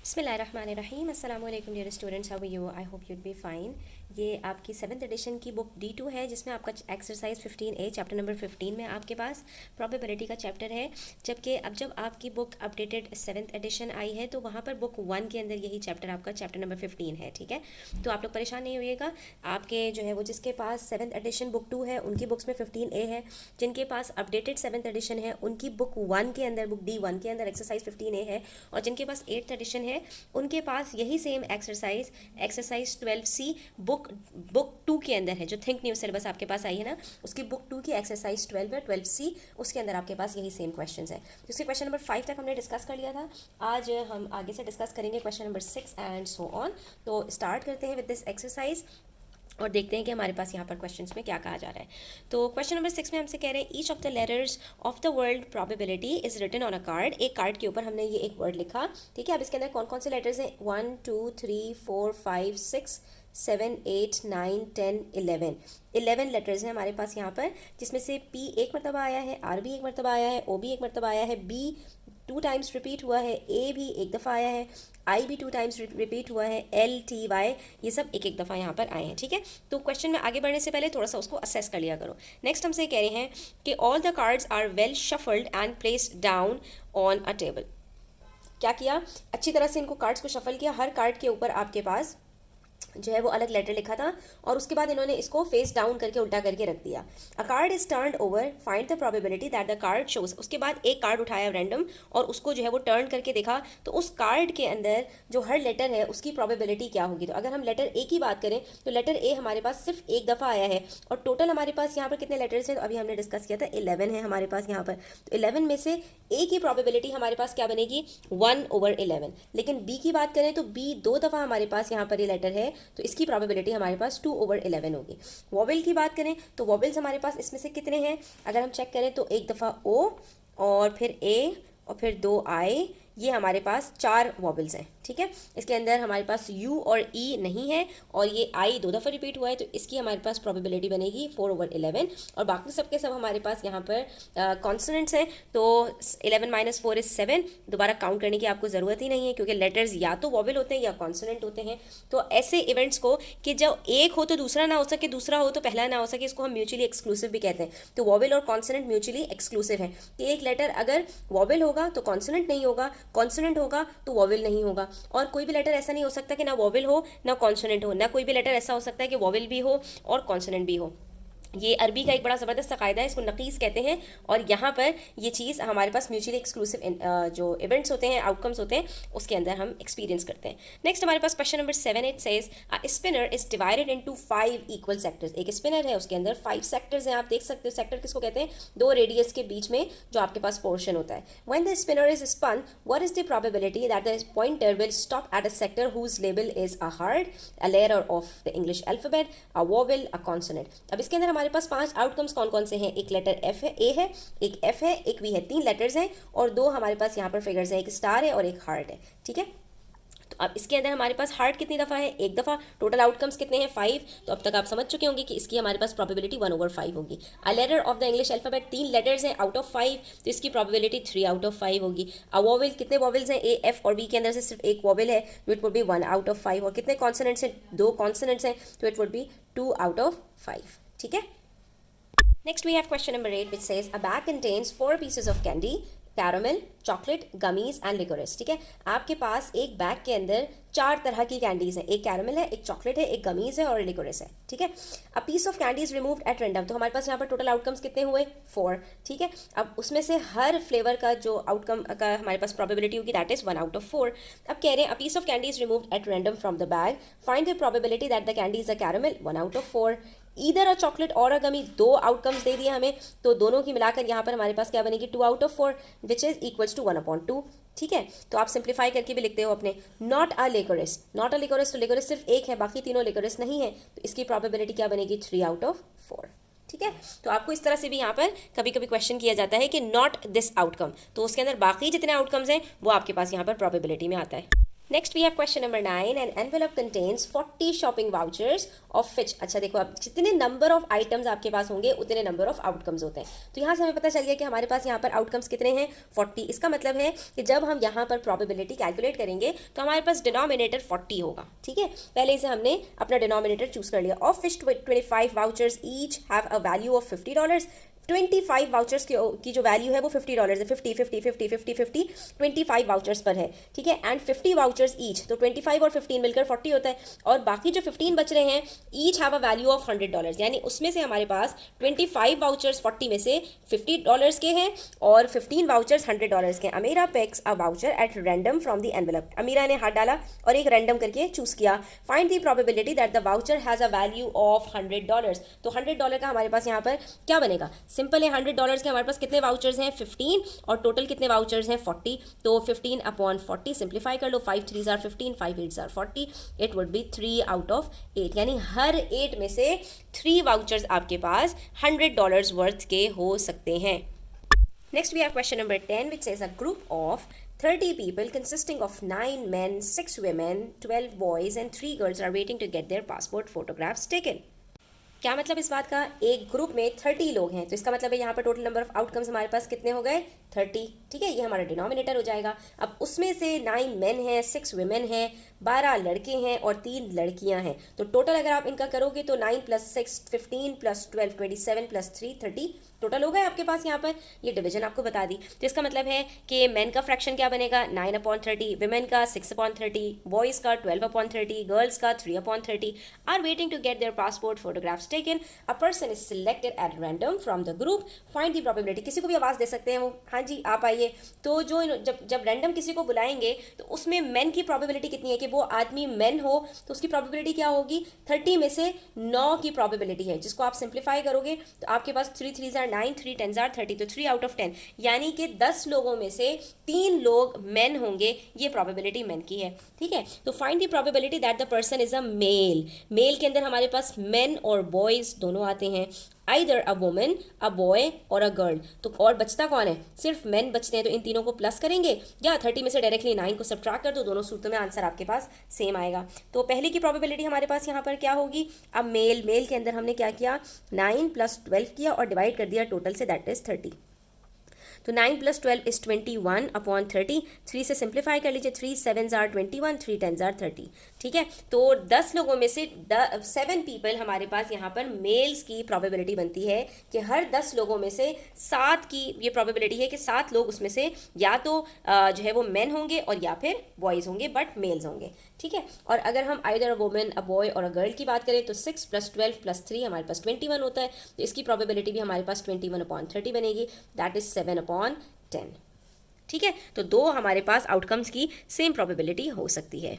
बिस्मिल्लाहिर्रहमानिर्रहीम अस्सलाम वालेकुम dear students, how are you? I hope you'd be fine. ये आपकी 7th एडिशन की बुक D2 है, जिसमें आपका एक्सरसाइज 15A चैप्टर नंबर 15 में आपके पास प्रोबेबिलिटी का चैप्टर है। जबकि अब जब आपकी बुक अपडेटेड 7th एडिशन आई है तो वहाँ पर बुक 1 के अंदर यही चैप्टर आपका चैप्टर नंबर 15 है। ठीक है, तो आप लोग परेशान नहीं होइएगा। आपके जो है वो जिसके पास 7th एडिशन बुक 2 है उनकी बुक्स में 15A है, जिनके पास अपडेटेड 7th एडिशन है उनकी बुक 1 के अंदर, बुक D1 के अंदर एक्सरसाइज 15A है, और जिनके पास 8th एडिशन है उनके पास यही सेम एक्सरसाइज 12C बुक 2 के अंदर है। जो थिंक न्यू सिलेबस आपके पास आई है ना, उसकी बुक 2 की एक्सरसाइज 12 है, 12C, उसके अंदर आपके पास यही सेम क्वेश्चंस है। तो इसके क्वेश्चन नंबर 5 तक हमने डिस्कस कर लिया था। आज हम आगे से डिस्कस करेंगे question number 6 and so on. तो स्टार्ट करते हैं विद दिस एक्सरसाइज और देखते हैं कि हमारे पास यहाँ पर क्वेश्चंस में क्या कहा जा रहा है। तो क्वेश्चन नंबर 6 में हमसे कह रहे हैं each of the letters of the word probability is written on a card. एक कार्ड के ऊपर हमने ये एक वर्ड लिखा। ठीक है, अब इसके अंदर कौन कौन से लेटर्स हैं? 1 2 3 4 5 6 7 8 9 10 11 लेटर्स हैं हमारे पास यहाँ पर, जिसमें से P एक मरतबा आया है, R भी एक मरतबा आया है, O भी एक मरतबा आया है, B 2 टाइम्स रिपीट हुआ है, A भी एक दफ़ा आया है, I भी 2 टाइम्स रिपीट हुआ है, L T Y ये सब एक एक दफ़ा यहाँ पर आए हैं। ठीक है, तो क्वेश्चन में आगे बढ़ने से पहले थोड़ा सा उसको असेस कर लिया करो। नेक्स्ट हमसे कह रहे हैं कि all the cards are well shuffled and placed down on a table. क्या किया? अच्छी तरह से इनको कार्ड्स को शफल किया। हर कार्ड के ऊपर आपके पास जो है वो अलग लेटर लिखा था, और उसके बाद इन्होंने इसको फेस डाउन करके उल्टा करके रख दिया। अ card is turned over, find the probability that the card shows. उसके बाद एक कार्ड उठाया रैंडम और उसको जो है वो टर्न करके देखा, तो उस कार्ड के अंदर जो हर लेटर है उसकी प्रोबेबिलिटी क्या होगी। तो अगर हम लेटर ए की बात करें तो लेटर ए हमारे पास सिर्फ एक दफ़ा आया है, और टोटल हमारे पास यहाँ पर कितने लेटर्स हैं? तो अभी हमने डिस्कस किया था 11 है हमारे पास यहाँ पर। तो 11 में से ए की प्रोबेबिलिटी हमारे पास क्या बनेगी? 1/11। लेकिन बी की बात करें तो बी 2 दफ़ा हमारे पास यहाँ पर ये लेटर है, तो इसकी प्रोबेबिलिटी हमारे पास 2/11 होगी। वॉवेल की बात करें तो वॉवेल्स हमारे पास इसमें से कितने हैं? अगर हम चेक करें तो एक दफ़ा ओ, और फिर ए, और फिर 2 आई, ये हमारे पास 4 वॉवेल्स हैं। ठीक है, इसके अंदर हमारे पास यू और ई नहीं है, और ये आई 2 दफ़ा रिपीट हुआ है, तो इसकी हमारे पास प्रोबेबिलिटी बनेगी 4/11। और बाकी सब के सब हमारे पास यहाँ पर कॉन्सोनेंट्स हैं, तो 11 - 4 = 7। दोबारा काउंट करने की आपको ज़रूरत ही नहीं है, क्योंकि लेटर्स या तो वॉवेल होते हैं या कॉन्सोनेंट होते हैं। तो ऐसे इवेंट्स को कि जब एक हो तो दूसरा ना हो सके, दूसरा हो तो पहला ना हो सके, इसको हम म्यूचुअली एक्सक्लूसिव भी कहते हैं। तो वॉवेल और कॉन्सोनेंट म्यूचुअली एक्सक्लूसिव है कि एक लेटर अगर वॉवेल होगा तो कॉन्सोनेंट नहीं होगा, कॉन्सोनेंट होगा तो वॉवेल नहीं होगा। और कोई भी लेटर ऐसा नहीं हो सकता कि ना वॉवेल हो ना कॉन्सोनेंट हो, ना कोई भी लेटर ऐसा हो सकता है कि वॉवेल भी हो और कॉन्सोनेंट भी हो। ये अरबी का एक बड़ा ज़बरदस्त कायदा है, इसको नकीस कहते हैं, और यहाँ पर ये चीज़ हमारे पास म्यूचुअली एक्सक्लूसिव जो इवेंट्स होते हैं, आउटकम्स होते हैं, उसके अंदर हम एक्सपीरियंस करते हैं। नेक्स्ट हमारे पास question number 7, it says a spinner is divided into 5 equal sectors. एक स्पिनर है, उसके अंदर 5 सेक्टर्स हैं। आप देख सकते हो सेक्टर किसको कहते हैं? 2 रेडियस के बीच में जो आपके पास पोर्शन होता है। When the spinner is spun, what is the probability that the pointer will stop at a sector whose label is a hard, a letter of the English alphabet, a vowel, a consonant. अब इसके अंदर हमारे पास 5 outcomes कौन कौन से हैं? एक letter F है, ए है, एक एफ है, एक वी है, 3 लेटर्स हैं, और 2 हमारे पास यहाँ पर फिगर्स हैं, एक स्टार है और एक हार्ट है। ठीक है, तो अब इसके अंदर हमारे पास हार्ट कितनी दफ़ा है? एक दफ़ा। टोटल आउटकम्स कितने हैं? 5। तो अब तक आप समझ चुके होंगे कि इसकी हमारे पास प्रोबेबिलिटी 1/5 होगी। A letter of the English alphabet, 3 letters हैं आउट ऑफ 5, तो इसकी प्रोबेबिलिटी 3/5 होगी। अ वॉवेल, कितने वॉवेल्स हैं? ए, एफ और वी के अंदर से सिर्फ एक वॉवेल है, तो इट वुड बी 1/5। और कितने कॉन्सोनेंट्स हैं? 2 कॉन्सोनेंट्स हैं, तो इट वुड बी 2/5। ठीक है, next we have question number 8, which says a bag contains 4 pieces of candy, caramel, chocolate, gummies and liquorice. ठीक है, आपके पास एक बैग के अंदर 4 तरह की कैंडीज हैं। एक कैरामल है, एक चॉकलेट है, एक गमीज है और लिकोरिस है। ठीक है, a piece of candy is removed at random. तो हमारे पास यहाँ पर टोटल आउटकम्स कितने हुए? 4। ठीक है, अब उसमें से हर फ्लेवर का जो आउटकम का हमारे पास प्रोबेबिलिटी होगी दैट इज 1/4। अब कह रहे हैं a piece of candy is removed at random from the bag, find the probability that the candy is a caramel, 1/4। Either a chocolate और अ गमी, 2 आउटकम्स दे दिए हमें, तो दोनों की मिलाकर यहाँ पर हमारे पास क्या बनेगी? 2/4, विच इज इक्वल्स टू 1/2। ठीक है, तो आप सिंप्लीफाई करके भी लिखते हो अपने। Not a liquorice, not a liquorice, तो लिकोरिस सिर्फ एक है, बाकी तीनों लिकोरिस नहीं है, तो इसकी प्रोबेबिलिटी क्या बनेगी? 3/4। ठीक है, तो आपको इस तरह से भी यहाँ पर कभी कभी क्वेश्चन किया जाता है कि नॉट दिस आउटकम, तो उसके अंदर बाकी जितने आउटकम्स हैं वो आपके पास यहाँ पर प्रोबेबिलिटी में आता है। Next we have question number 9 an envelope contains 40 shopping vouchers of which, अच्छा देखो अब जितने नंबर ऑफ आइटम्स आपके पास होंगे उतने नंबर ऑफ आउटकम्स होते हैं। तो यहाँ से हमें पता चल गया कि हमारे पास यहाँ पर आउटकम्स कितने हैं 40। इसका मतलब है कि जब हम यहाँ पर प्रोबेबिलिटी कैलकुलेट करेंगे तो हमारे पास डिनोमिनेटर 40 होगा। ठीक है, पहले से हमने अपना डिनोमिनेटर चूज कर लिया। Of which 25 vouchers each have a value of $50। 25 vouchers की जो वैल्यू है वो $50 है। 50 50 50 50 50 25 वाउचर्स पर है। ठीक है, एंड 50 वाउचर्स ईच, तो 25 और 15 मिलकर 40 होता है। और बाकी जो 15 बच रहे हैं each have a value of $100, यानी उसमें से हमारे पास 25 वाउचर्स 40 में से $50 के हैं और 15 वाउचर्स $100 के। Amira picks a voucher at random from the envelope, Amira ने हाथ डाला और एक रैंडम करके चूज किया। Find the probability that the voucher has a value of $100। तो $100 का हमारे पास यहाँ पर क्या बनेगा, सिंपल है। $100 के हमारे पास कितने वाउचर्स हैं 15 और टोटल कितने वाउचर्स हैं 40। तो 15 अपॉन 40 सिंप्लीफाई कर लो, 5 3s are 15, 5 8s are 40, it would be 3 out of 8, यानी हर 8 में से 3 वाउचर्स आपके पास $100 वर्थ के हो सकते हैं। Next we have question number 10 which says a group of 30 people consisting of 9 men, 6 women, 12 boys and 3 girls are waiting to get their passport photographs taken। क्या मतलब इस बात का, एक ग्रुप में 30 लोग हैं, तो इसका मतलब है यहाँ पर टोटल नंबर ऑफ आउटकम्स हमारे पास कितने हो गए 30। ठीक है, ये हमारा डिनोमिनेटर हो जाएगा। अब उसमें से 9 मेन हैं, 6 वुमेन हैं, 12 लड़के हैं और 3 लड़कियां हैं। तो टोटल अगर आप इनका करोगे तो 9 + 6 15 + 12 27 + 3 30 टोटल हो गए आपके पास। यहाँ पर ये डिवीजन आपको बता दी। तो इसका मतलब है कि मेन का फ्रैक्शन क्या बनेगा 9/30, वुमेन का 6/30, बॉयज़ का 12/30, गर्ल्स का 3/30 are waiting to get their passport photographs taken. A person is selected at random from the group, find the probability. किसी को भी आवाज़ दे सकते हैं वो, हाँ जी आप आइए। तो जो जब रैंडम किसी को बुलाएंगे तो उसमें मेन की प्रोबेबिलिटी कितनी है कि वो आदमी मेन हो, तो उसकी प्रोबेबिलिटी क्या होगी 30 में से 9 की प्रोबेबिलिटी है, जिसको आप सिंप्लीफाई करोगे तो आपके पास 3 3s आर 9, 3 10s आर 30, तो 3 आउट ऑफ 10, यानी कि 10 लोगों में से 3 लोग मेन होंगे, ये प्रोबेबिलिटी मेन की है। ठीक है, तो find the probability that the person is a male. Male के अंदर हमारे पास मेन और बॉयज दोनों आते हैं, either a woman, a boy और अ गर्ल। तो और बचता कौन है, सिर्फ मेन बचते हैं, तो इन तीनों को प्लस करेंगे या 30 में से डायरेक्टली 9 को सब्ट्रैक्ट कर दो, दोनों सूत्रों में आंसर आपके पास सेम आएगा। तो पहले की प्रोबेबिलिटी हमारे पास यहाँ पर क्या होगी, अब मेल के अंदर हमने क्या किया 9 + 12 किया और डिवाइड कर दिया टोटल से, दैट इज 30। तो 9 + 12 इज 21/30, 3 से सिंप्लीफाई कर लीजिए, 3 7s आर 21, 3 10s आर 30। ठीक है, तो 10 लोगों में से 7 पीपल हमारे पास यहाँ पर मेल्स की प्रोबेबिलिटी बनती है कि हर 10 लोगों में से 7 की ये प्रोबेबिलिटी है कि 7 लोग उसमें से या तो जो है वो मेन होंगे और या फिर बॉयज़ होंगे, बट मेल्स होंगे। ठीक है, और अगर हम either a woman, a boy और अ गर्ल की बात करें तो 6 + 12 + 3 हमारे पास 21 होता है, तो इसकी प्रोबेबिलिटी भी हमारे पास 21/30 बनेगी, दैट इज 7/10। ठीक है, तो दो हमारे पास आउटकम्स की सेम प्रोबेबिलिटी हो सकती है,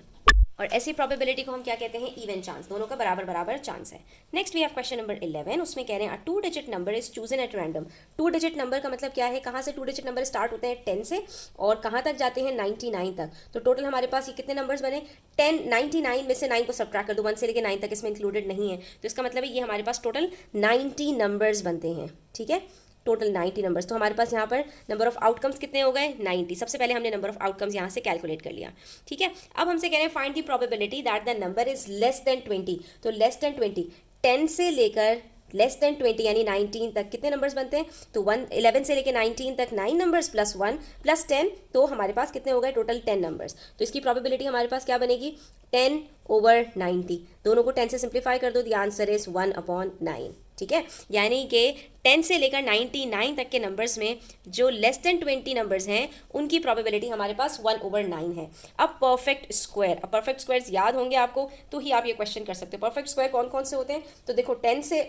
और ऐसी प्रोबेबिलिटी को हम क्या कहते हैं इवन चांस, दोनों का बराबर बराबर चांस है। Next we have question number 11, उसमें कह रहे हैं 2 digit number is chosen at random. 2 digit number का मतलब क्या है, कहाँ से 2 डिजिट नंबर स्टार्ट होते हैं 10 से और कहाँ तक जाते हैं 99 तक। तो टोटल हमारे पास ये कितने नंबर्स बने 10, 99 में से 9 को सब्ट्रैक्ट कर दो, 1 से लेकर 9 तक इसमें इंक्लूडेड नहीं है, तो इसका मतलब है ये हमारे पास टोटल 90 नंबर्स बनते हैं। ठीक है, टोटल 90 नंबर्स। तो हमारे पास यहाँ पर नंबर ऑफ आउटकम्स कितने हो गए 90। सबसे पहले हमने नंबर ऑफ आउटकम्स यहाँ से कैलकुलेट कर लिया। ठीक है, अब हमसे कह रहे हैं find the probability that the number is less than 20। तो लेस देन 20, 10 से लेकर लेस देन 20 यानी 19 तक कितने नंबर्स बनते हैं, तो 11 से लेकर 19 तक 9 नंबर्स + 1 + 10, तो हमारे पास कितने हो गए टोटल 10 नंबर्स। तो इसकी प्रोबेबिलिटी हमारे पास क्या बनेगी 10/90, दोनों को 10 से सिंप्लीफाई कर दो, द आंसर इज 1/9। ठीक है, यानी कि 10 से लेकर 99 तक के नंबर्स में जो लेस देन 20 नंबर्स हैं उनकी प्रोबेबिलिटी हमारे पास 1/9 है। अब परफेक्ट स्क्वायर्स याद होंगे आपको, तो ही आप ये क्वेश्चन कर सकते हो। परफेक्ट स्क्वायर कौन कौन से होते हैं, तो देखो 10 से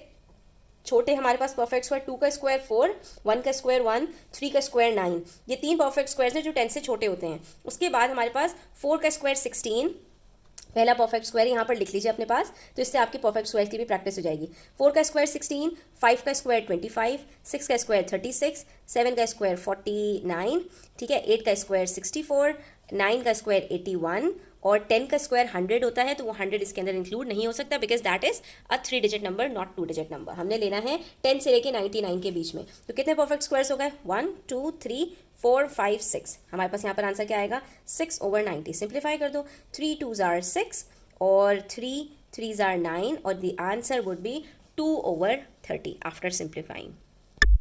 छोटे हमारे पास परफेक्ट स्क्वायर 2 का स्क्वायर 4, 1 का स्क्वायर 1, 3 का स्क्वायर 9, ये 3 परफेक्ट स्क्वायर्स हैं जो 10 से छोटे होते हैं। उसके बाद हमारे पास 4 का स्क्वायर 16, पहला परफेक्ट स्क्वायर यहाँ पर लिख लीजिए अपने पास, तो इससे आपकी परफेक्ट स्क्वायर की भी प्रैक्टिस हो जाएगी। 4 का स्क्वायर 16, 5 का स्क्वायर 25, 6 का स्क्वायर 36, 7 का स्क्वायर 49, ठीक है, 8 का स्क्वायर 64, 9 का स्क्वायर 81 और 10 का स्क्वायर 100 होता है, तो वो 100 इसके अंदर इंक्लूड नहीं हो सकता because that is a 3 digit number not 2 digit number. हमने लेना है 10 से लेके 99 के बीच में। तो कितने परफेक्ट स्क्वायर्स हो गए 1 2 3 4 5 6, हमारे पास यहाँ पर आंसर क्या आएगा 6/90। सिंप्लीफाई कर दो, 3 2s are 6 और 3 3s are 9 और the answer would B 2/30 after simplifying.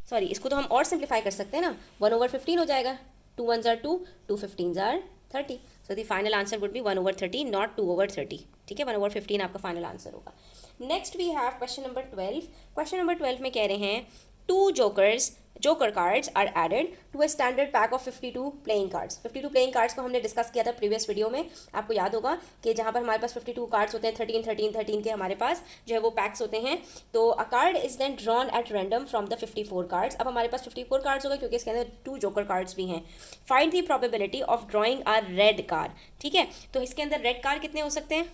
Sorry, इसको तो हम और सिंप्लीफाई कर सकते हैं ना, 1/15 हो जाएगा, 2 1s are 2, 2 15s are 30, so the final answer would be 1/30 not 2/30। ठीक है, 1/15 आपका फाइनल आंसर होगा। Next we have question number 12। Question number 12 में कह रहे हैं 2 joker cards are added to a standard pack of 52 playing cards. 52 playing cards को हमने डिस्कस किया था प्रीवियस वीडियो में, आपको याद होगा कि जहाँ पर हमारे पास 52 कार्ड्स होते हैं, 13 13 13 के हमारे पास जो है वो पैक्स होते हैं। तो a card is then drawn at random from the 54 cards. अब हमारे पास 54 कार्ड्स होगा क्योंकि इसके अंदर 2 जोकर कार्ड्स भी हैं। Find the probability of drawing a red card. ठीक है, तो इसके अंदर रेड कार्ड कितने हो सकते हैं,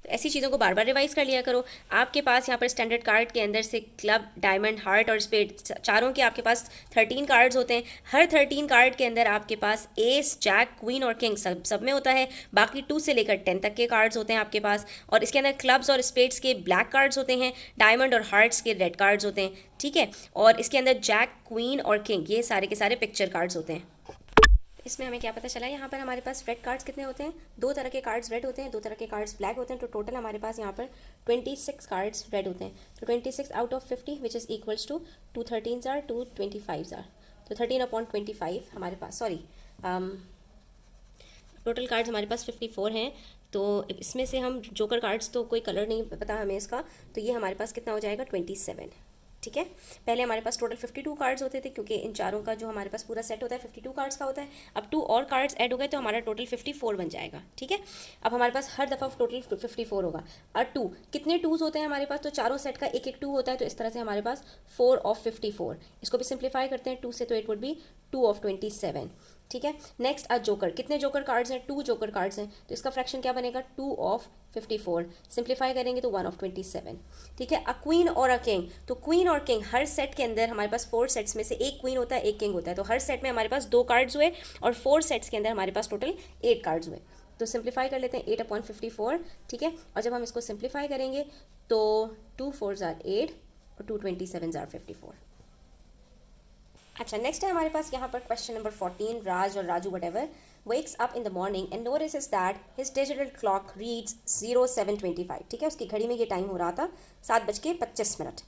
तो ऐसी चीज़ों को बार बार रिवाइज कर लिया करो। आपके पास यहाँ पर स्टैंडर्ड कार्ड के अंदर से क्लब, डायमंड, हार्ट और स्पेड, चारों के आपके पास 13 कार्ड्स होते हैं। हर 13 कार्ड के अंदर आपके पास एस, जैक, क्वीन और किंग सब में होता है। बाकी 2 से लेकर 10 तक के कार्ड्स होते हैं आपके पास, और इसके अंदर क्लब्स और स्पेड्स के ब्लैक कार्ड्स होते हैं, डायमंड और हार्ट्स के रेड कार्ड्स होते हैं। ठीक है, और इसके अंदर जैक, क्वीन और किंग ये सारे के सारे पिक्चर कार्ड्स होते हैं। इसमें हमें क्या पता चला, यहाँ पर हमारे पास रेड कार्ड्स कितने होते हैं, 2 तरह के कार्ड्स रेड होते हैं, 2 तरह के कार्ड्स ब्लैक होते हैं। तो टोटल हमारे पास यहाँ पर 26 कार्ड्स रेड होते हैं। तो 26 out of 50 which is equals to 2 13s are 2 25s are, तो 13/25 हमारे पास, सॉरी टोटल कार्ड्स हमारे पास 54 हैं। तो इसमें से हम जोकर कार्ड्स, तो कोई कलर नहीं पता हमें इसका, तो ये हमारे पास कितना हो जाएगा 27। ठीक है, पहले हमारे पास टोटल 52 कार्ड्स होते थे क्योंकि इन चारों का जो हमारे पास पूरा सेट होता है 52 कार्ड्स का होता है। अब 2 और कार्ड्स ऐड हो गए तो हमारा टोटल 54 बन जाएगा। ठीक है, अब हमारे पास हर दफ़ा टोटल 54 होगा। और 2 कितने 2s होते हैं हमारे पास, तो चारों सेट का एक एक 2 होता है, तो इस तरह से हमारे पास 4 of 54। इसको भी सिंप्लीफाई करते हैं 2 से, तो इट वुड बी 2 of 27। ठीक है, नेक्स्ट अ जोकर, कितने जोकर कार्ड्स हैं, 2 जोकर कार्ड्स हैं, तो इसका फ्रैक्शन क्या बनेगा 2 of 54। सिंप्लीफाई करेंगे तो 1 of 27। ठीक है, अ क्वीन और अ किंग, तो क्वीन और किंग हर सेट के अंदर हमारे पास 4 सेट्स में से एक क्वीन होता है, एक किंग होता है, तो हर सेट में हमारे पास 2 कार्ड्स हुए और 4 सेट्स के अंदर हमारे पास टोटल 8 कार्ड्स हुए। तो सिंप्लीफाई कर लेते हैं 8/54। ठीक है, और जब हम इसको सिंप्लीफाई करेंगे तो 2 4s are 8 और 2 27s are 54। अच्छा, नेक्स्ट है हमारे पास यहाँ पर क्वेश्चन नंबर 14। राज और Raju whatever wakes up in the morning and notices that his digital clock reads 07:25। ठीक है, उसकी घड़ी में ये टाइम हो रहा था 7:25।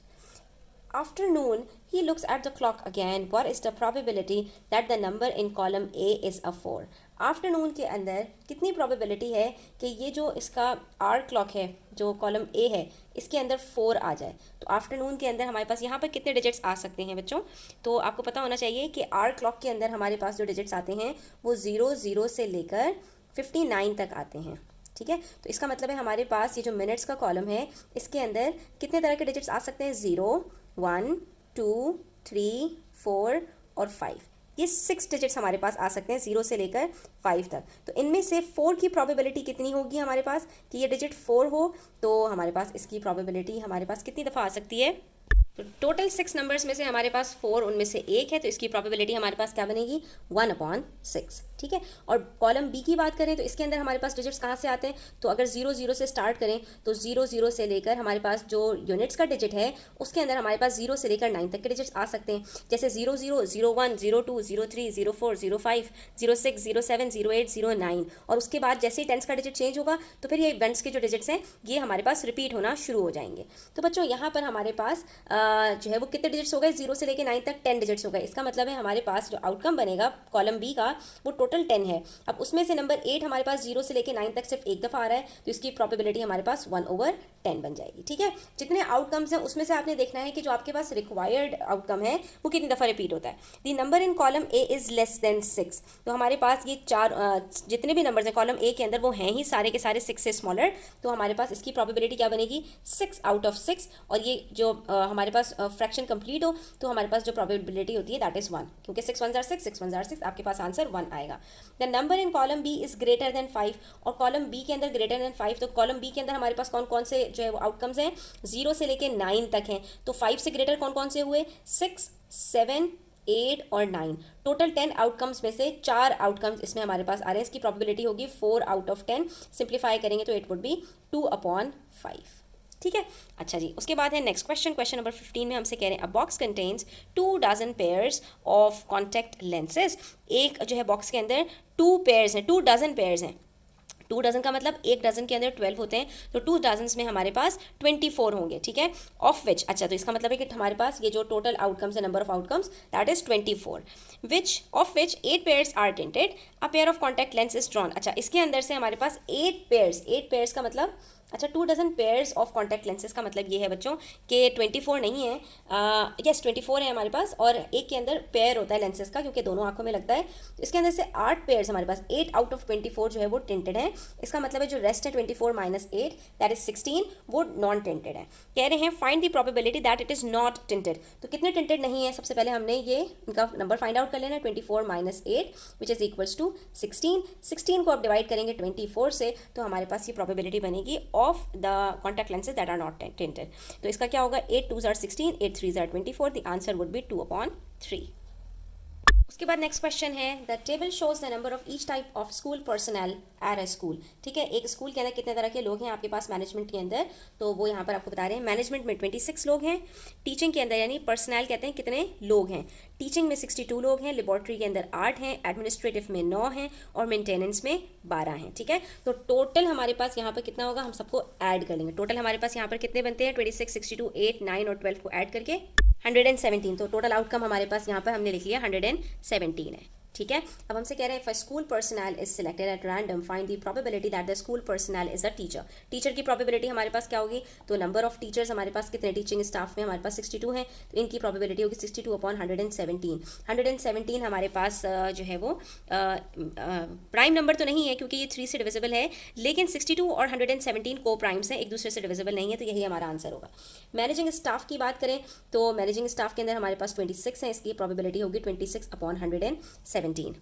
Afternoon, he looks at the clock again. What is the probability that the number in column A is a 4? Afternoon के अंदर कितनी प्रोबेबिलिटी है कि ये जो इसका आर क्लॉक है जो कॉलम ए है इसके अंदर 4 आ जाए। तो आफ्टरनून के अंदर हमारे पास यहाँ पर कितने डिजिट्स आ सकते हैं बच्चों, तो आपको पता होना चाहिए कि आर क्लॉक के अंदर हमारे पास जो डिजिट्स आते हैं वो 00 से लेकर 59 तक आते हैं। ठीक है, तो इसका मतलब है हमारे पास ये जो मिनट्स का कॉलम है इसके अंदर कितने तरह के डिजिट्स आ सकते हैं, 0 1 2 3 4 और 5। ये 6 डिजिट्स हमारे पास आ सकते हैं 0 से लेकर 5 तक। तो इनमें से 4 की प्रोबेबिलिटी कितनी होगी हमारे पास कि ये डिजिट 4 हो, तो हमारे पास इसकी प्रोबेबिलिटी हमारे पास कितनी दफ़ा आ सकती है, तो टोटल 6 नंबर्स में से हमारे पास 4 उनमें से एक है, तो इसकी प्रोबेबिलिटी हमारे पास क्या बनेगी 1/6। ठीक है, और कॉलम बी की बात करें तो इसके अंदर हमारे पास डिजिट्स कहाँ से आते हैं, तो अगर 00 से स्टार्ट करें तो 00 से लेकर हमारे पास जो यूनिट्स का डिजिट है उसके अंदर हमारे पास 0 से लेकर 9 तक के डिजिट्स आ सकते हैं, जैसे 00 01 02 03 04 05 06 07 08 09। और उसके बाद जैसे ही टेंस का डिजिट चेंज होगा तो फिर ये इवेंट्स के जो डिजिट्स हैं ये हमारे पास रिपीट होना शुरू हो जाएंगे। तो बच्चों यहाँ पर हमारे पास जो है वो कितने डिजिट्स हो गए, 0 से लेकर 9 तक 10 डिजिट्स हो गए। इसका मतलब है हमारे पास जो आउटकम बनेगा कॉलम बी का वो टोटल 10 है। अब उसमें से नंबर 8 हमारे पास 0 से लेकर 9 तक सिर्फ एक दफ़ा आ रहा है, तो इसकी प्रोबेबिलिटी हमारे पास 1/10 बन जाएगी। ठीक है, जितने आउटकम्स हैं उसमें से आपने देखना है कि जो आपके पास रिक्वायर्ड आउटकम है वो कितनी दफ़ा रिपीट होता है। The number in column A is less than 6, तो हमारे पास ये जितने भी नंबर्स हैं कॉलम ए के अंदर वो हैं ही सारे के सारे 6 से स्मॉलर, तो हमारे पास इसकी प्रोबेबिलिटी क्या बनेगी 6/6। और ये जो हमारे पास फ्रैक्शन कंप्लीट हो तो हमारे पास जो प्रोबेबिलिटी होती है दैट इज़ 1, क्योंकि 6 1s are 6 6 1s are 6, आपके पास आंसर 1 आएगा। The number in column B is greater than 5, और कॉलम बी के अंदर ग्रेटर देन 5, तो कॉलम बी के अंदर हमारे पास कौन कौन से जो है वो आउटकम्स हैं 0 से लेकर 9 तक हैं, तो 5 से ग्रेटर कौन कौन से हुए 6 7 8 और 9। टोटल 10 आउटकम्स में से 4 आउटकम्स इसमें हमारे पास आ रहे हैं, इसकी प्रोबेबिलिटी होगी 4/10। सिंप्लीफाई करेंगे तो इट वुड बी 2/5। ठीक है। अच्छा जी, उसके बाद है नेक्स्ट क्वेश्चन, क्वेश्चन नंबर 15 में हमसे कह रहे हैं a box contains 2 dozen pairs of contact lenses. एक जो है बॉक्स के अंदर 2 पेयर्स हैं, 2 डजन पेयर्स हैं। 2 डजन का मतलब एक डजन के अंदर 12 होते हैं, तो 2 डजन में हमारे पास 24 होंगे, ठीक है। ऑफ विच, अच्छा तो इसका मतलब है कि हमारे पास ये जो टोटल आउटकम्स है, number of outcomes that is 24, which of which 8 pairs are tinted, a pair of contact lens is drawn. अच्छा इसके अंदर से हमारे पास 8 पेयर्स का मतलब, अच्छा 2 dozen pairs of contact lenses का मतलब ये है बच्चों कि 24 नहीं है, यस 24 है हमारे पास, और एक के अंदर पेयर होता है लेंसेज का क्योंकि दोनों आंखों में लगता है, तो इसके अंदर से 8 पेयर्स हमारे पास, 8 आउट ऑफ 24 जो है वो टिंटेड है। इसका मतलब है जो रेस्ट है 24 माइनस 8 दैट इज 16, वो नॉन टिंटेड है। कह रहे हैं find the probability that it is not tinted, तो कितने टिंटेड नहीं है, सबसे पहले हमने ये इनका नंबर फाइंड आउट कर लेना है, 24 minus 8 which is equals to 16। 16 को आप डिवाइड करेंगे 24 से, तो हमारे पास ये प्रोबेबिलिटी बनेगी of the contact lenses that are not tinted। तो इसका क्या होगा, 8 2s are 16, 8 3s are 24, the answer would be 2/3। उसके बाद नेक्स्ट क्वेश्चन है the table shows the number of each type of school personal at a school. ठीक है, एक स्कूल के अंदर कितने तरह के लोग हैं आपके पास मैनेजमेंट के अंदर, तो वो यहाँ पर आपको बता रहे हैं। मैनेजमेंट में 26 लोग हैं, टीचिंग के अंदर यानी पर्सनल कहते हैं कितने लोग हैं, टीचिंग में 62 लोग हैं, लेबॉर्ट्री के अंदर 8 हैं, एडमिनिस्ट्रेटिव में 9 हैं और मेंटेनेंस में 12 हैं। ठीक है, तो टोटल हमारे पास यहाँ पर कितना होगा, हम सबको ऐड कर लेंगे। टोटल हमारे पास यहाँ पर कितने बनते हैं, 26 62 8 9 और 12 को ऐड करके 117। तो टोटल आउटकम हमारे पास यहाँ पर हमने लिख लिया 117 है। ठीक है, अब हमसे कह रहे हैं school personal is selected at random find the probability that the school personal is a teacher. Teacher की प्रोबेबिलिटी हमारे पास क्या होगी, तो नंबर ऑफ टीचर्स हमारे पास कितने, टीचिंग स्टाफ में हमारे पास 62 हैं, तो इनकी प्रोबेबिलिटी होगी 62/117। 117 हमारे पास जो है वो प्राइम नंबर तो नहीं है क्योंकि ये 3 से डिविजिबल है, लेकिन 62 और 117 को प्राइम्स हैं, एक दूसरे से डिविजिबल नहीं है, तो यही हमारा आंसर होगा। मैनेजिंग स्टाफ की बात करें तो मैनेजिंग स्टाफ के अंदर हमारे पास 26 है, इसकी प्रोबेबिलिटी होगी 26/117।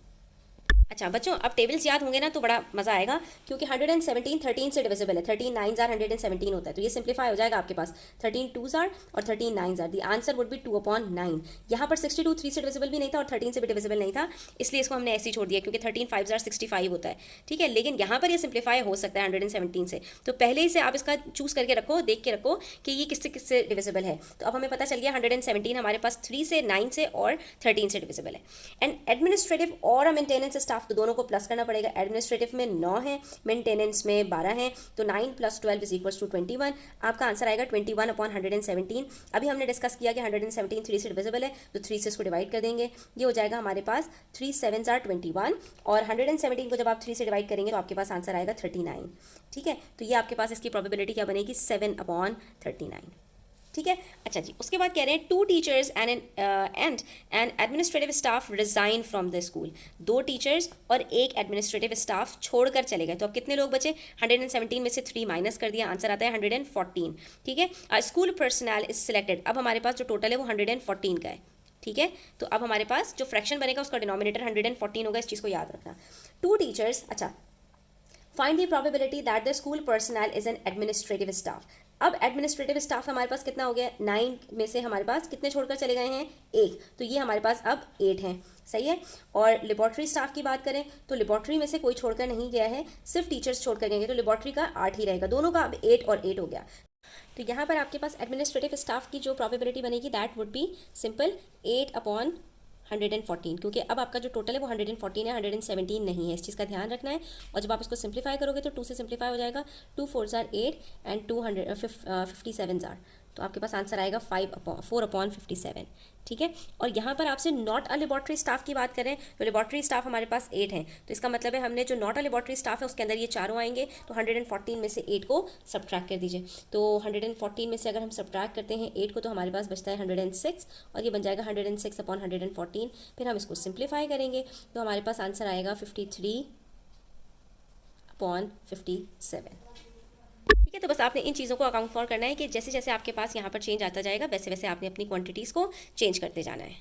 अच्छा बच्चों, अब टेबल्स याद होंगे ना तो बड़ा मजा आएगा, क्योंकि 117 13 से डिविजिबल है, 13 9s are 117 होता है, तो ये सिंप्लीफाई हो जाएगा आपके पास, 13 2s are और 13 9s are, the answer would B 2/9। यहाँ पर 62 3 से डिविजिबल भी नहीं था और 13 से भी डिविजिबल नहीं था, इसलिए इसको हमने ऐसे ही छोड़ दिया क्योंकि 13 5s are 65 होता है। ठीक है, लेकिन यहाँ पर ये सिंप्लीफाई हो सकता है 117 से, तो पहले ही से आप इसका चूज करके रखो, देख के रखो कि ये किससे किससे डिविजिबल है। तो अब हमें पता चल गया 117 हमारे पास 3 से 9 से और 13 से डिविजिबल है। एंड एडमिनिस्ट्रेटिव और मेंटेनेंस स्टाफ, तो दोनों को प्लस करना पड़ेगा। एडमिनिस्ट्रेटिव में 9 है, मेंटेनेंस में 12 है, तो 9 + 12 इज इक्वल्स टू 21। आपका आंसर आएगा 21/117। अभी हमने डिस्कस किया कि 117 3 से डिविजिबल है, तो 3 से इसको डिवाइड कर देंगे, ये हो जाएगा हमारे पास 3 7s are 21, और 117 को जब आप 3 से डिवाइड करेंगे तो आपके पास आंसर आएगा 39। ठीक है, तो ये आपके पास इसकी प्रोबेबिलिटी क्या बनेगी, 7/39। ठीक है, अच्छा जी, उसके बाद कह रहे हैं 2 teachers and N administrative staff resign from the school. 2 teachers और 1 एडमिनिस्ट्रेटिव स्टाफ छोड़कर चले गए, तो अब कितने लोग बचे, 117 में से 3 माइनस कर दिया, आंसर आता है 114। ठीक है, स्कूल पर्सनल इज सिलेक्टेड, अब हमारे पास जो टोटल है वो 114 का है। ठीक है, तो अब हमारे पास जो फ्रैक्शन बनेगा उसका डिनोमिनेटर 114 होगा, इस चीज़ को याद रखना। 2 टीचर्स, अच्छा find the probability that the school personal is an administrative staff. अब एडमिनिस्ट्रेटिव स्टाफ हमारे पास कितना हो गया, 9 में से हमारे पास कितने छोड़कर चले गए हैं, 1, तो ये हमारे पास अब 8 हैं। सही है, और लेबॉर्ट्री स्टाफ की बात करें तो लेबॉर्ट्री में से कोई छोड़कर नहीं गया है, सिर्फ टीचर्स छोड़कर गए, तो लेबॉर्ट्री का 8 ही रहेगा, दोनों का अब 8 और 8 हो गया। तो यहाँ पर आपके पास एडमिनिस्ट्रेटिव स्टाफ की जो प्रोबेबिलिटी बनेगी दैट वुड बी सिंपल 8/114, क्योंकि अब आपका जो टोटल है वो 114 है, 117 नहीं है, इस चीज़ का ध्यान रखना है। और जब आप इसको सिंप्लीफाई करोगे तो 2 से सिंप्लीफाई हो जाएगा, 2 4s are 8 and 57s are, तो आपके पास आंसर आएगा 4/57। ठीक है, और यहाँ पर आपसे नॉट अ लेबॉर्ट्री स्टाफ की बात करें तो लेबॉर्ट्री स्टाफ हमारे पास 8 हैं, तो इसका मतलब है हमने जो नॉट अ लेबॉर्ट्री स्टाफ है उसके अंदर ये चारों आएंगे, तो 114 में से 8 को सब्ट्रैक्ट कर दीजिए। तो 114 में से अगर हम सब्ट्रैक्ट करते हैं 8 को, तो हमारे पास बचता है 106, और ये बन जाएगा 106/114। फिर हम इसको सिंप्लीफाई करेंगे तो हमारे पास आंसर आएगा 53/57। ठीक है, तो बस आपने इन चीज़ों को अकाउंट फॉर करना है कि जैसे जैसे आपके पास यहाँ पर चेंज आता जाएगा वैसे वैसे आपने अपनी क्वांटिटीज़ को चेंज करते जाना है।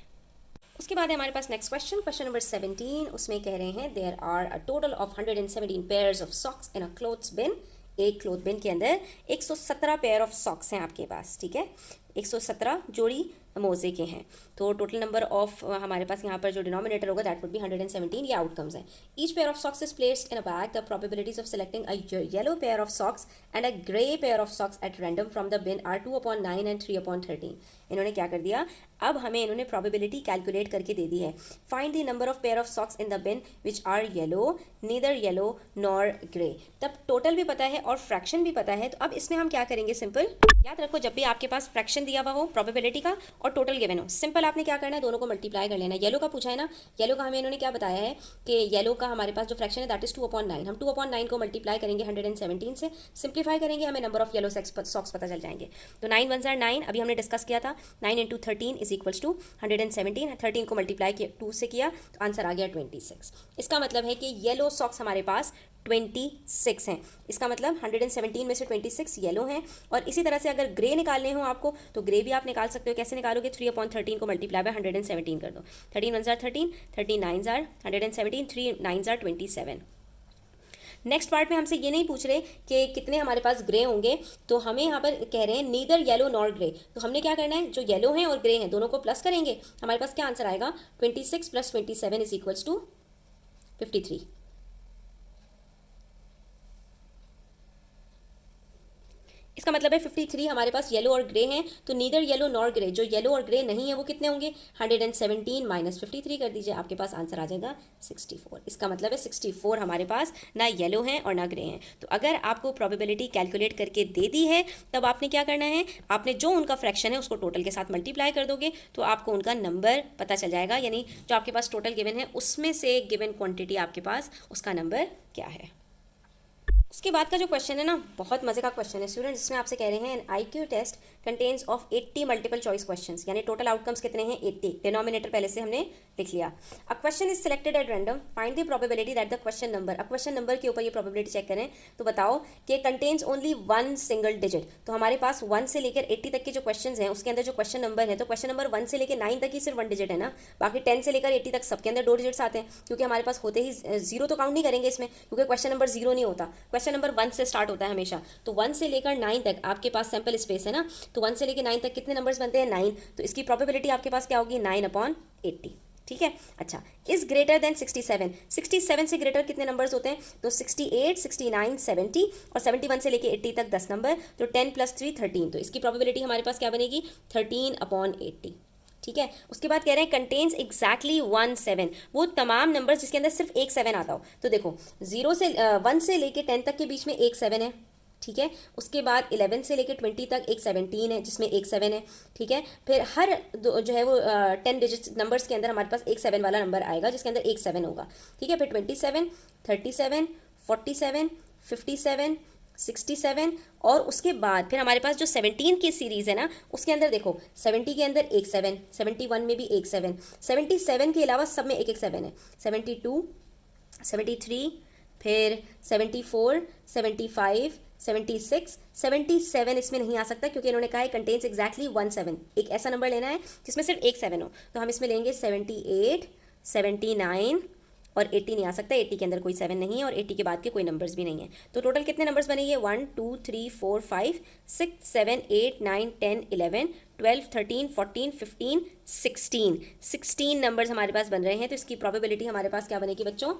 उसके बाद है हमारे पास नेक्स्ट क्वेश्चन, क्वेश्चन नंबर 17। उसमें कह रहे हैं there are a total of 117 pairs of socks in a clothes bin. एक क्लोथ बिन के अंदर 117 पेयर ऑफ सॉक्स हैं आपके पास। ठीक है, 117 जोड़ी मोजे के हैं। तो टोटल नंबर ऑफ हमारे पास यहाँ पर जो डिनोमिनेटर होगा दैट वुड बी 117, ये आउटकम्स हैं। Each pair of socks is placed in a bag, the probabilities of selecting a yellow pair of socks and a grey pair of socks at random from the bin are 2/9 and 3/13। इन्होंने क्या कर दिया, अब हमें इन्होंने probability calculate करके दे दी है। Find the number of pair of socks in the bin which are yellow, neither yellow nor grey. तब टोटल भी पता है और फ्रैक्शन भी पता है, तो अब इसमें हम क्या करेंगे, सिंपल याद रखो, जब भी आपके पास फ्रैक्शन दिया हुआ हो प्रोबेबिलिटी का और टोटल गिवन हो, सिंपल आपने क्या करना है, दोनों को मल्टीप्लाई कर लेना है। येलो का पूछा है ना, येलो का हमें इन्होंने क्या बताया है कि येलो का हमारे पास जो फ्रैक्शन है दैट इज 2/9, हम 2/9 को मल्टीप्लाई करेंगे 117 से, सिंप्लीफाई करेंगे, हमें नंबर ऑफ येलो सॉक्स पता चल जाएंगे। तो 9 1 ज़ार 9, अभी हमने डिस्कस किया था, 9 × 13 इज इक्वल्स टू 117, 13 को मल्टीप्लाई किया 2 से किया तो आंसर आ गया 26। इसका मतलब है कि येलो सॉक्स हमारे पास 26 हैं। इसका मतलब 117 में से 26 येलो हैं। और इसी तरह से अगर ग्रे निकालने हो आपको तो ग्रे भी आप निकाल सकते हो। कैसे निकालोगे, 3/13 को मल्टीप्लाई बाय 117 कर दो, 13 1 ज़ार 13, 13 9 ज़ार 117, 3 9 ज़ार 27। नेक्स्ट पार्ट में हमसे ये नहीं पूछ रहे कि कितने हमारे पास ग्रे होंगे, तो हमें यहाँ पर कह रहे हैं नीदर येलो नॉर ग्रे। तो हमने क्या करना है, जो येलो हैं और ग्रे हैं दोनों को प्लस करेंगे, हमारे पास क्या आंसर आएगा, 26 + 27 इज इक्वल्स टू 53। इसका मतलब है 53 हमारे पास येलो और ग्रे हैं, तो नीदर येलो नॉर ग्रे, जो येलो और ग्रे नहीं है वो कितने होंगे, 117 - 53 कर दीजिए, आपके पास आंसर आ जाएगा 64। इसका मतलब है 64 हमारे पास ना येलो हैं और ना ग्रे हैं। तो अगर आपको प्रोबेबिलिटी कैलकुलेट करके दे दी है तब आपने क्या करना है, आपने जो उनका फ्रैक्शन है उसको टोटल के साथ मल्टीप्लाई कर दोगे तो आपको उनका नंबर पता चल जाएगा, यानी जो आपके पास टोटल गिवन है उसमें से गिवन क्वांटिटी आपके पास उसका नंबर क्या है। उसके बाद का जो क्वेश्चन है ना, बहुत मजे का क्वेश्चन है स्टूडेंट, जिसमें आपसे कह रहे हैं an IQ test contains of 80 multiple choice questions, यानी टोटल आउटकम्स कितने हैं, 80। डिनोमिनेटर पहले से हमने लिख लिया। A question is selected at random, find the probability that the question number, question number के ऊपर ये प्रोबेबिलिटी चेक करें तो बताओ कि कंटेन्स ओनली 1 सिंगल डिजिट। तो हमारे पास 1 से लेकर 80 तक के जो क्वेश्चन हैं उसके अंदर जो क्वेश्चन नंबर है, तो क्वेश्चन नंबर 1 से लेकर 9 तक ही सिर्फ 1 डिजिट है ना, बाकी 10 से लेकर 80 तक सबके अंदर 2 डिजिट्स आते हैं, क्योंकि हमारे पास होते ही जीरो तो काउंट नहीं करेंगे इसमें, क्योंकि क्वेश्चन नंबर 0 नहीं होता, क्वेश्चन नंबर 1 से स्टार्ट होता है हमेशा। तो 1 से लेकर 9 तक आपके पास सैंपल स्पेस है ना, तो 1 से लेकर 9 तक कितने नंबर्स बनते हैं, 9, तो इसकी प्रोबेबिलिटी आपके पास क्या होगी, 9/80। ठीक है, अच्छा, इज ग्रेटर देन 67, 67 से ग्रेटर कितने नंबर्स होते हैं, तो 68, 69, 70 और 71 से लेके 80 तक 10 नंबर, तो 10 + 3 13, तो इसकी प्रोबेबिलिटी हमारे पास क्या बनेगी, 13/80। ठीक है, उसके बाद कह रहे हैं कंटेन्स एग्जैक्टली 1 7, वो तमाम नंबर्स जिसके अंदर सिर्फ एक 7 आता हो। तो देखो 1 से लेके 10 तक के बीच में एक 7 है, ठीक है, उसके बाद 11 से लेकर 20 तक एक 17 है जिसमें एक 7 है, ठीक है, फिर हर जो है वो 10 डिजिट नंबर्स के अंदर हमारे पास एक 7 वाला नंबर आएगा जिसके अंदर एक 7 होगा, ठीक है, फिर 27, 37, 47, 57, 67 और उसके बाद फिर हमारे पास जो 17 की सीरीज़ है ना उसके अंदर देखो 70 के अंदर एक 7, 71 में भी एक 7, 77 के अलावा सब में एक एक 7 है, 72, 73, फिर 74, 75, 76, 77 इसमें नहीं आ सकता क्योंकि इन्होंने कहा है कंटेन्स एग्जैक्टली 1 7, एक ऐसा नंबर लेना है जिसमें सिर्फ एक 7 हो, तो हम इसमें लेंगे 78, 79 और 80 नहीं आ सकता, 80 के अंदर कोई 7 नहीं है और 80 के बाद के कोई नंबर्स भी नहीं है। तो टोटल कितने नंबर्स बनेंगे, 1 2 3 4 5 6 7 8 9 10 11 12 13 14 15 16, 16 नंबर्स हमारे पास बन रहे हैं। तो इसकी प्रोबेबिलिटी हमारे पास क्या बनेगी बच्चों,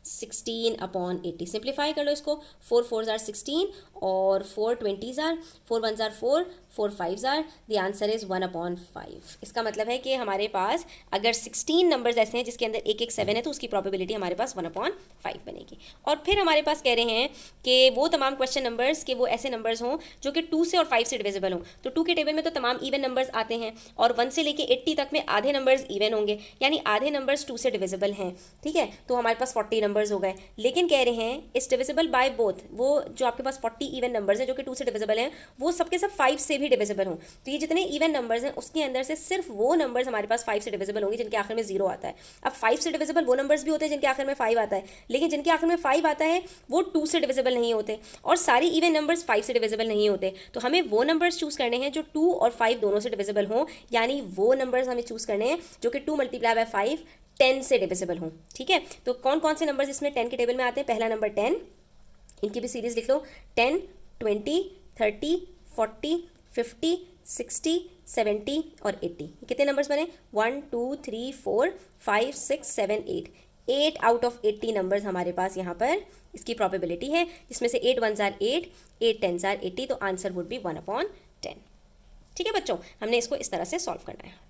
16/80। सिंप्लीफाई कर लो इसको, 4 4 ज़ार 16 और 4 20 ज़ार, 4 1 ज़ार 4, 4 5 ज़ार, द आंसर इज़ 1/5। इसका मतलब है कि हमारे पास अगर 16 नंबर्स ऐसे हैं जिसके अंदर एक एक 7 है तो उसकी प्रोबेबिलिटी हमारे पास 1/5 बनेगी। और फिर हमारे पास कह रहे हैं कि वो तमाम क्वेश्चन नंबर्स के वो ऐसे नंबर्स हों जो कि 2 से और 5 से डिविजिबल हों। तो 2 के टेबल में तो तमाम इवन नंबर्स आते हैं और 1 से लेके 80 तक में आधे नंबर्स इवन होंगे, यानी आधे नंबर्स 2 से डिविजिबल हैं, ठीक है, तो हमारे पास 40 नंबर्स हो गए। लेकिन कह रहे हैं इस डिविजिबल बाय बोथ, वो जो आपके पास 40 इवन नंबर्स हैं जो कि 2 से डिविजिबल हैं वो सबके सब 5 से भी डिविजिबल हों। तो ये जितने इवन नंबर्स हैं उसके अंदर से सिर्फ वो नंबर्स हमारे पास 5 से डिविजिबल होंगे जिनके आखिर में 0 आता है। अब 5 से डिविजिबल वो नंबर्स भी होते हैं जिनके आखिर में 5 आता है, लेकिन जिनके आखिर में 5 आता है वो 2 से डिविजिबल नहीं होते और सारी इवन नंबर्स 5 से डिविजिबल नहीं होते। तो हमें वो नंबर्स चूज करने हैं जो 2 और 5 दोनों से डिविजिबल हों, यानी वो नंबर्स हमें चूज करने हैं जो कि 2 × 5 10 से डिविजिबल हों, ठीक है। तो कौन कौन से नंबर्स इसमें 10 के टेबल में आते हैं, पहला नंबर 10, इनकी भी सीरीज लिख लो, 10, 20, 30, 40, 50, 60, 70 और 80। कितने नंबर्स बने? 1 2 3 4 5 6 7 8। 8 आउट ऑफ 80 नंबर्स हमारे पास यहाँ पर इसकी प्रोबेबिलिटी है, जिसमें से 8 1 8, 8 10 80, तो आंसर वुड बी 1/10। ठीक है बच्चों, हमने इसको इस तरह से सॉल्व करना है।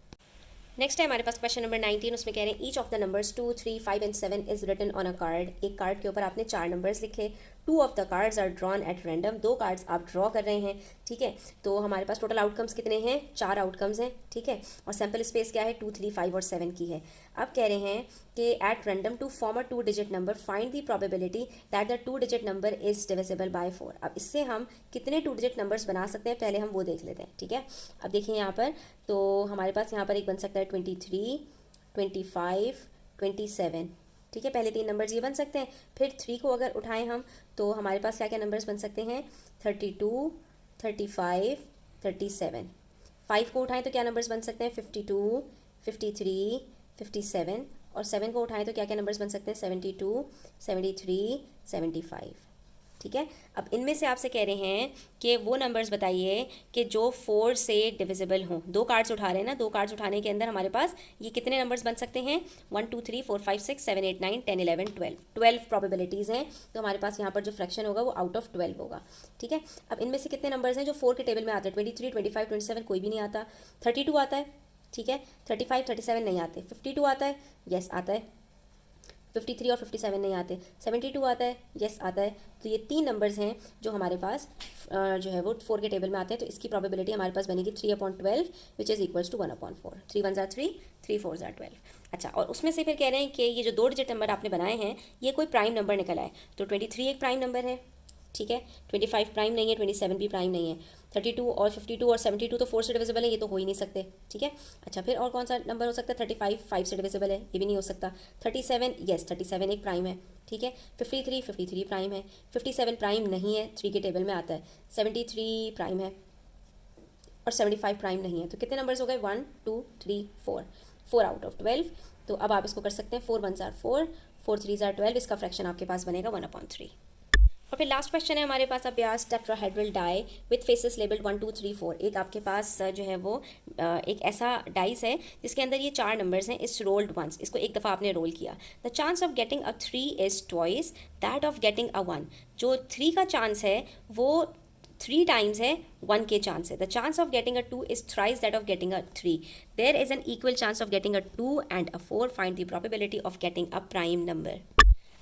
नेक्स्ट है हमारे पास क्वेश्चन नंबर 19। उसमें कह रहे हैं each of the numbers 2 3 5 and 7 is written on a card. एक कार्ड के ऊपर आपने 4 नंबर्स लिखे। 2 of the cards are drawn at random. 2 cards आप ड्रॉ कर रहे हैं। ठीक है, तो हमारे पास टोटल आउटकम्स कितने हैं? 4 आउटकम्स हैं। ठीक है, और सैम्पल स्पेस क्या है? 2 3 5 और 7 की है। अब कह रहे हैं कि at random to form a 2 digit number find the probability that the 2 digit number is divisible by 4। अब इससे हम कितने 2 डिजिट नंबर्स बना सकते हैं, पहले हम वो देख लेते हैं। ठीक है, अब देखिए यहाँ पर, तो हमारे पास यहाँ पर एक बन सकता है 23, 25, 27। ठीक है, पहले 3 नंबर्स ये बन सकते हैं। फिर 3 को अगर उठाएं हम तो हमारे पास क्या क्या नंबर्स बन सकते हैं? 32, 35, 37। 5 को उठाएं तो क्या नंबर्स बन सकते हैं? 52, 53, 57। और 7 को उठाएं तो क्या क्या नंबर्स बन सकते हैं? 72, 73, 75। ठीक है, अब इनमें से आपसे कह रहे हैं कि वो नंबर्स बताइए कि जो 4 से डिविजिबल हों। 2 कार्ड्स उठा रहे हैं ना, 2 कार्ड्स उठाने के अंदर हमारे पास ये कितने नंबर्स बन सकते हैं? 1 2 3 4 5 6 7 8 9 10 11 12। 12 प्रोबेबिलिटीज़ हैं, तो हमारे पास यहाँ पर जो फ्रैक्शन होगा वो आउट ऑफ 12 होगा। ठीक है, अब इनमें से कितने नंबर्स हैं जो 4 के टेबल में आते हैं? 23, 25, 27 कोई भी नहीं आता। 32 आता है। ठीक है, 35, 37 नहीं आते। 52 आता है, यस आता है। 53 और 57 नहीं आते। 72 आता है, यस आता है। तो ये 3 नंबर्स हैं जो हमारे पास जो है वो 4 के टेबल में आते हैं। तो इसकी प्रोबेबिलिटी हमारे पास बनेगी 3/12 विच इज़ इक्वल्स टू 1/4। 3 1 3, 3 4 12। अच्छा, और उसमें से फिर कह रहे हैं कि ये जो 2 डिजिट नंबर आपने बनाए हैं ये कोई प्राइम नंबर निकल आए। तो 23 एक प्राइम नंबर है। ठीक है, 25 प्राइम नहीं है, 27 भी प्राइम नहीं है। 32 और 52 और 72 तो 4 से डिविजिबल है, ये तो हो ही नहीं सकते। ठीक है, अच्छा फिर और कौन सा नंबर हो सकता है? 35 5 से डिविजिबल है, ये भी नहीं हो सकता। 37, यस 37 एक प्राइम है। ठीक है, 53 प्राइम है। 57 प्राइम नहीं है, 3 के टेबल में आता है। 73 प्राइम है और 75 प्राइम नहीं है। तो कितने नंबर्स हो गए? 1 2 3 4, 4 आउट ऑफ 12। तो अब आप इसको कर सकते हैं 4 1 4, 4 3 12। इसका फ्रैक्शन आपके पास बनेगा 1/3। और फिर लास्ट क्वेश्चन है हमारे पास, अभ्यास tetrahedral die with faces labelled 1 2 3 4। एक आपके पास जो है वो एक ऐसा डाइस है जिसके अंदर ये 4 नंबर्स हैं। इस रोल्ड वंस, इसको एक दफ़ा आपने रोल किया। The chance of getting a 3 is twice that of getting अ 1। जो 3 का चांस है वो 3 टाइम्स है 1 के चांस है। The chance of getting a 2 is thrice that of getting a 3। There is an equal chance of getting a 2 and a 4। Find the probability of getting a prime number.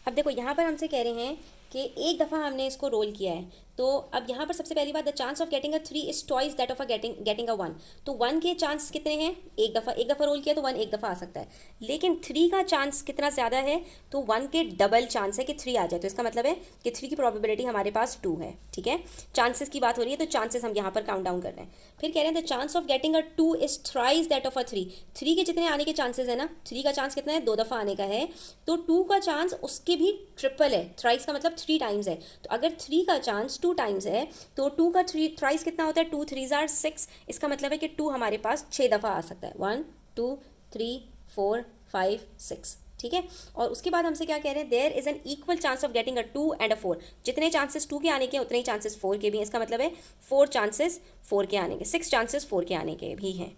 अब देखो यहाँ पर हमसे कह रहे हैं कि एक दफ़ा हमने इसको रोल किया है, तो अब यहाँ पर सबसे पहली बात, the chance of getting a 3 is twice that of a getting a 1। तो 1 के चांस कितने हैं? एक दफ़ा रोल किया तो 1 एक दफ़ा आ सकता है। लेकिन 3 का चांस कितना ज़्यादा है? तो 1 के डबल चांस है कि 3 आ जाए। तो इसका मतलब है कि 3 की प्रोबेबिलिटी हमारे पास 2 है। ठीक है, चांसेस की बात हो रही है, तो चांसेस हम यहाँ पर काउंट डाउन कर रहे हैं। फिर कह रहे हैं the chance of getting a 2 is thrice that of a 3। 3 के जितने आने के चांसेस है ना, 3 का चांस कितना है? 2 दफ़ा आने का है। तो 2 का चांस उसके भी ट्रिपल है। थ्राइस का मतलब 3 टाइम्स है। तो अगर 3 का चांस 2 टाइम्स है तो 2 का थ्राइस कितना होता है? 2 3 6। इसका मतलब है कि 2 हमारे पास 6 दफ़ा आ सकता है। 1 2 3 4 5 6। ठीक है, और उसके बाद हमसे क्या कह रहे हैं? There is an equal chance of getting a 2 and a 4। जितने चांसेस 2 के आने के उतने ही चांसेस 4 के भी हैं। इसका मतलब है 4 चांसेस 4 के आने के, 6 चांसेस 4 के आने के भी हैं।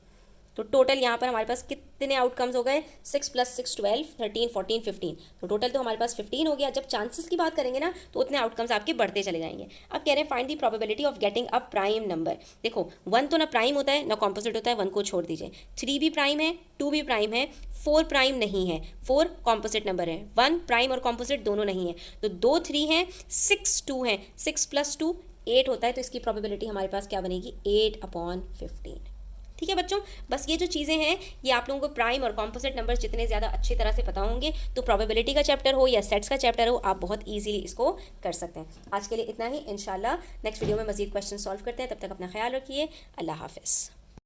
तो टोटल यहाँ पर हमारे पास कितने आउटकम्स हो गए? 6 + 6 12, 13 14 15। तो टोटल तो हमारे पास 15 हो गया। जब चांसेस की बात करेंगे ना तो उतने आउटकम्स आपके बढ़ते चले जाएंगे। अब कह रहे हैं find the probability of getting a prime number. देखो 1 तो ना प्राइम होता है ना कॉम्पोजिट होता है, 1 को छोड़ दीजिए। 3 भी प्राइम है, 2 भी प्राइम है, 4 प्राइम नहीं है। 4 कॉम्पोजिट नंबर है। 1 प्राइम और कॉम्पोजिट दोनों नहीं है। तो 2 3 हैं, 6 2 हैं। 6 + 2 8 होता है। तो इसकी प्रोबेबिलिटी हमारे पास क्या बनेगी? 8/15। ठीक है बच्चों, बस ये जो चीज़ें हैं ये आप लोगों को प्राइम और कॉम्पोजिट नंबर्स जितने ज़्यादा अच्छी तरह से पता होंगे तो प्रोबेबिलिटी का चैप्टर हो या सेट्स का चैप्टर हो, आप बहुत इजीली इसको कर सकते हैं। आज के लिए इतना ही। इंशाल्लाह नेक्स्ट वीडियो में मज़ीद क्वेश्चन सॉल्व करते हैं। तब तक अपना ख्याल रखिए। अल्लाह हाफ़िज़।